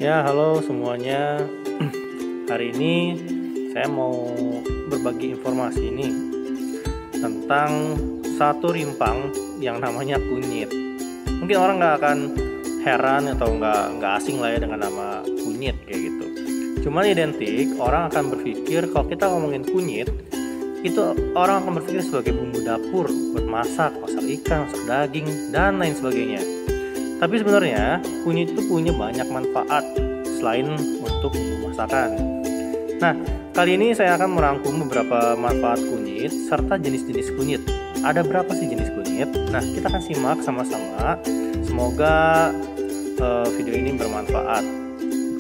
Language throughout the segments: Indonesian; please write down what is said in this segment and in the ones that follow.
Ya, halo semuanya. Hari ini saya mau berbagi informasi nih tentang satu rimpang yang namanya kunyit. Mungkin orang nggak akan heran atau nggak asing lah ya dengan nama kunyit kayak gitu. Cuman identik, orang akan berpikir kalau kita ngomongin kunyit, itu orang akan berpikir sebagai bumbu dapur buat masak ikan, masak daging, dan lain sebagainya. Tapi sebenarnya kunyit itu punya banyak manfaat selain untuk masakan. Nah, kali ini saya akan merangkum beberapa manfaat kunyit serta jenis-jenis kunyit. Ada berapa sih jenis kunyit? Nah, kita akan simak sama-sama. Semoga video ini bermanfaat,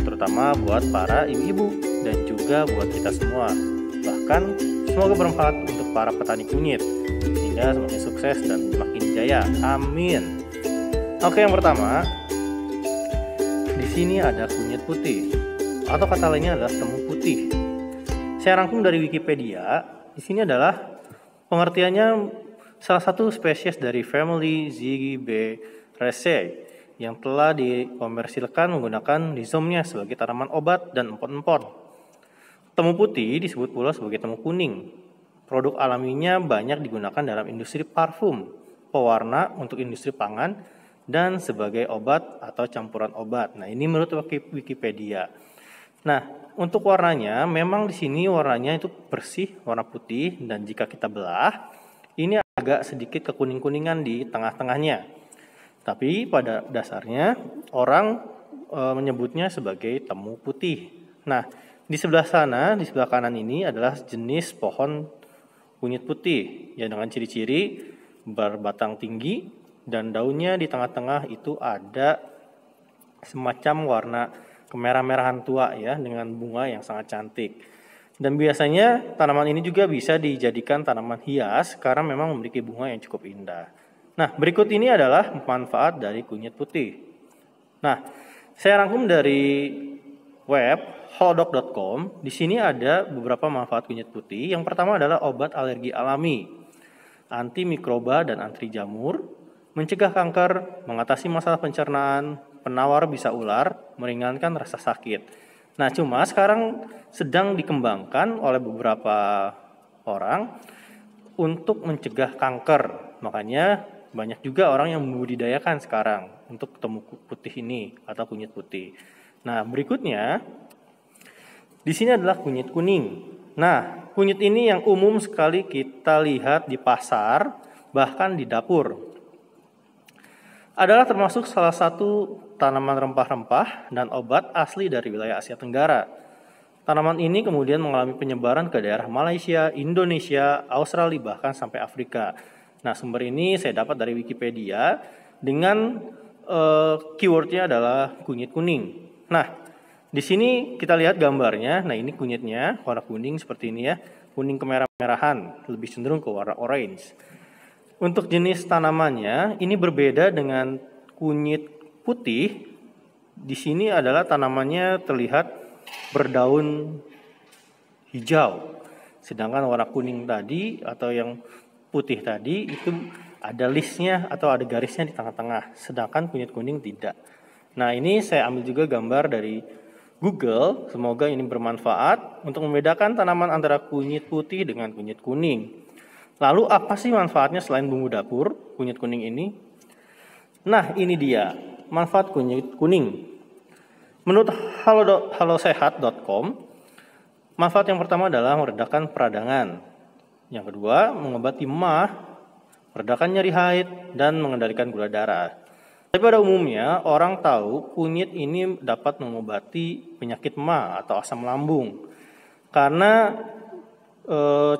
terutama buat para ibu-ibu dan juga buat kita semua. Bahkan semoga bermanfaat untuk para petani kunyit sehingga semakin sukses dan semakin jaya. Amin. Oke, yang pertama, di sini ada kunyit putih, atau kata lainnya adalah temu putih. Saya rangkum dari Wikipedia. Di sini adalah pengertiannya salah satu spesies dari family Zygiberaceae yang telah dikomersilkan menggunakan rhizomnya sebagai tanaman obat dan empon-empon. Temu putih disebut pula sebagai temu kuning. Produk alaminya banyak digunakan dalam industri parfum, pewarna untuk industri pangan, dan sebagai obat atau campuran obat. Nah, ini menurut Wikipedia. Nah, untuk warnanya, memang di sini warnanya itu bersih, warna putih, dan jika kita belah, ini agak sedikit kekuning-kuningan di tengah-tengahnya. Tapi pada dasarnya orang menyebutnya sebagai temu putih. Nah, di sebelah sana, di sebelah kanan ini adalah jenis pohon kunyit putih yang dengan ciri-ciri berbatang tinggi dan daunnya di tengah-tengah itu ada semacam warna kemerah-merahan tua ya, dengan bunga yang sangat cantik. Dan biasanya tanaman ini juga bisa dijadikan tanaman hias karena memang memiliki bunga yang cukup indah. Nah, berikut ini adalah manfaat dari kunyit putih. Nah, saya rangkum dari web halodoc.com. Di sini ada beberapa manfaat kunyit putih. Yang pertama adalah obat alergi alami, anti mikroba dan anti jamur, mencegah kanker, mengatasi masalah pencernaan, penawar bisa ular, meringankan rasa sakit. Nah, cuma sekarang sedang dikembangkan oleh beberapa orang untuk mencegah kanker. Makanya banyak juga orang yang membudidayakan sekarang untuk temu putih ini atau kunyit putih. Nah, berikutnya di sini adalah kunyit kuning. Nah, kunyit ini yang umum sekali kita lihat di pasar, bahkan di dapur. Adalah termasuk salah satu tanaman rempah-rempah dan obat asli dari wilayah Asia Tenggara. Tanaman ini kemudian mengalami penyebaran ke daerah Malaysia, Indonesia, Australia, bahkan sampai Afrika. Nah, sumber ini saya dapat dari Wikipedia dengan keywordnya adalah kunyit kuning. Nah, di sini kita lihat gambarnya. Nah, ini kunyitnya warna kuning seperti ini ya, kuning kemerah-merahan, lebih cenderung ke warna orange. Untuk jenis tanamannya ini berbeda dengan kunyit putih. Di sini adalah tanamannya terlihat berdaun hijau. Sedangkan warna kuning tadi atau yang putih tadi itu ada listnya atau ada garisnya di tengah-tengah. Sedangkan kunyit kuning tidak. Nah, ini saya ambil juga gambar dari Google. Semoga ini bermanfaat untuk membedakan tanaman antara kunyit putih dengan kunyit kuning. Lalu apa sih manfaatnya selain bumbu dapur, kunyit kuning ini? Nah, ini dia manfaat kunyit kuning. Menurut halosehat.com, manfaat yang pertama adalah meredakan peradangan. Yang kedua, mengobati emah, meredakan nyeri haid, dan mengendalikan gula darah. Tapi pada umumnya, orang tahu kunyit ini dapat mengobati penyakit emah atau asam lambung. Karena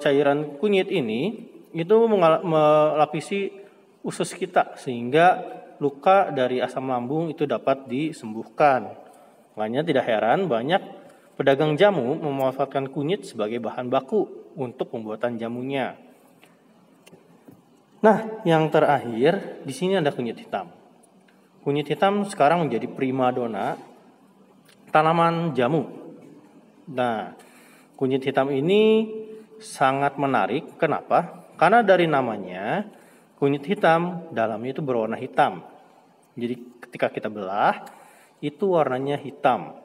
cairan kunyit ini itu melapisi usus kita sehingga luka dari asam lambung itu dapat disembuhkan. Makanya tidak heran banyak pedagang jamu memanfaatkan kunyit sebagai bahan baku untuk pembuatan jamunya. Nah, yang terakhir di sini ada kunyit hitam. Kunyit hitam sekarang menjadi primadona tanaman jamu. Nah, kunyit hitam ini sangat menarik. Kenapa? Karena dari namanya, kunyit hitam dalamnya itu berwarna hitam. Jadi ketika kita belah, itu warnanya hitam.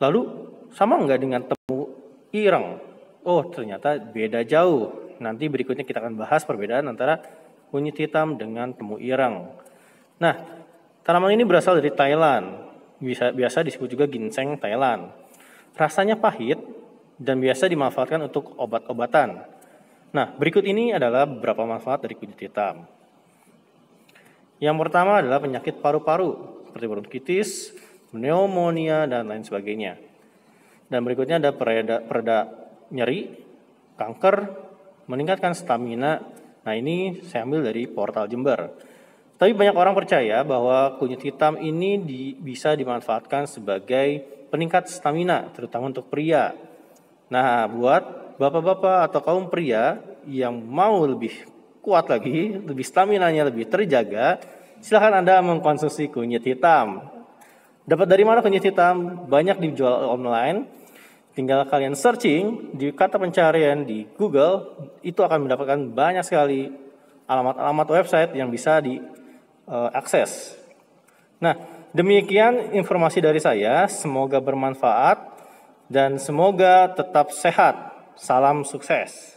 Lalu sama nggak dengan temu ireng? Oh, ternyata beda jauh. Nanti berikutnya kita akan bahas perbedaan antara kunyit hitam dengan temu ireng. Nah, tanaman ini berasal dari Thailand. Biasa disebut juga ginseng Thailand. Rasanya pahit dan biasa dimanfaatkan untuk obat-obatan. Nah, berikut ini adalah beberapa manfaat dari kunyit hitam. Yang pertama adalah penyakit paru-paru, seperti bronkitis, pneumonia, dan lain sebagainya. Dan berikutnya ada pereda nyeri, kanker, meningkatkan stamina. Nah, ini saya ambil dari portal Jember. Tapi banyak orang percaya bahwa kunyit hitam ini bisa dimanfaatkan sebagai peningkat stamina, terutama untuk pria. Nah, buat bapak-bapak atau kaum pria yang mau lebih kuat lagi, lebih staminanya lebih terjaga, silakan Anda mengkonsumsi kunyit hitam. Dapat dari mana kunyit hitam? Banyak dijual online. Tinggal kalian searching di kata pencarian di Google, itu akan mendapatkan banyak sekali alamat-alamat website yang bisa diakses. Nah, demikian informasi dari saya. Semoga bermanfaat dan semoga tetap sehat. Salam sukses.